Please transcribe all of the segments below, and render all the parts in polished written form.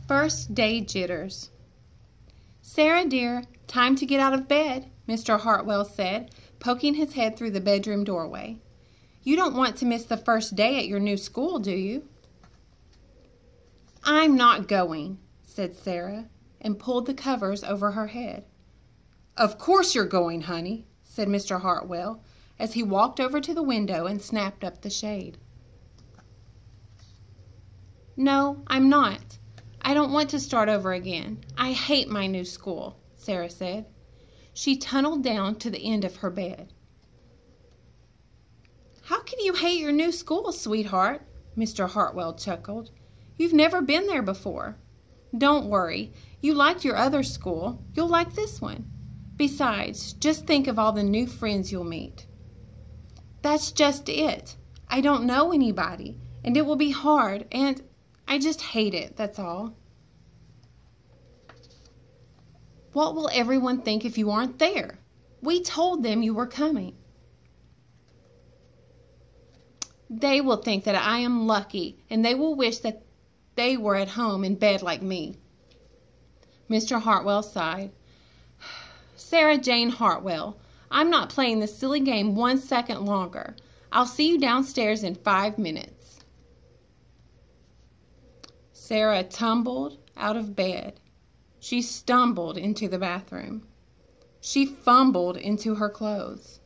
First day jitters. "Sarah, dear, time to get out of bed," Mr. Hartwell said, poking his head through the bedroom doorway. "You don't want to miss the first day at your new school, do you?" "I'm not going," said Sarah, and pulled the covers over her head. "Of course you're going, honey," said Mr. Hartwell, as he walked over to the window and snapped up the shade. "No, I'm not. I don't want to start over again. I hate my new school," Sarah said. She tunneled down to the end of her bed. "How can you hate your new school, sweetheart?" Mr. Hartwell chuckled. "You've never been there before. Don't worry. You liked your other school. You'll like this one. Besides, just think of all the new friends you'll meet." "That's just it. I don't know anybody, and it will be hard, and I just hate it, that's all." "What will everyone think if you aren't there? We told them you were coming." "They will think that I am lucky, and they will wish that they were at home in bed like me." Mr. Hartwell sighed. "Sarah Jane Hartwell, I'm not playing this silly game 1 second longer. I'll see you downstairs in 5 minutes. Sarah tumbled out of bed. She stumbled into the bathroom. She fumbled into her clothes.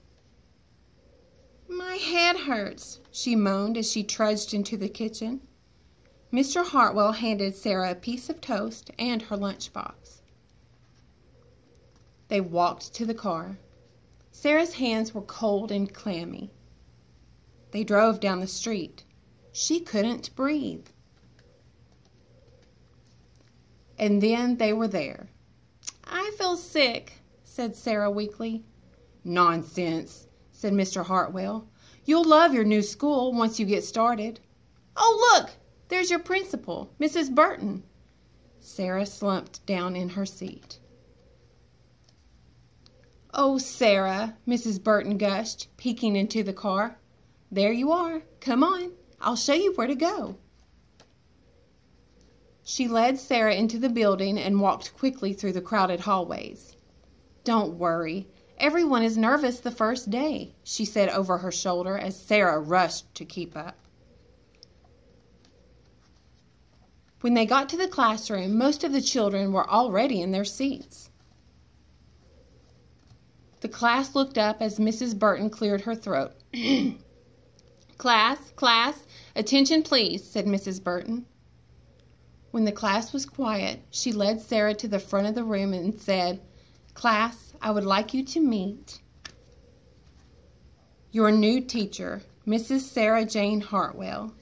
"My head hurts," she moaned as she trudged into the kitchen. Mr. Hartwell handed Sarah a piece of toast and her lunchbox. They walked to the car. Sarah's hands were cold and clammy. They drove down the street. She couldn't breathe. And then they were there. "I feel sick," said Sarah weakly. "Nonsense," said Mr. Hartwell. "You'll love your new school once you get started." "Oh, look, there's your principal, Mrs. Burton." Sarah slumped down in her seat. "Oh, Sarah," Mrs. Burton gushed, peeking into the car. "There you are. Come on, I'll show you where to go." She led Sarah into the building and walked quickly through the crowded hallways. "Don't worry. Everyone is nervous the first day," she said over her shoulder as Sarah rushed to keep up. When they got to the classroom, most of the children were already in their seats. The class looked up as Mrs. Burton cleared her throat. Class, attention please," said Mrs. Burton. When the class was quiet, she led Sarah to the front of the room and said, "Class, I would like you to meet your new teacher, Mrs. Sarah Jane Hartwell."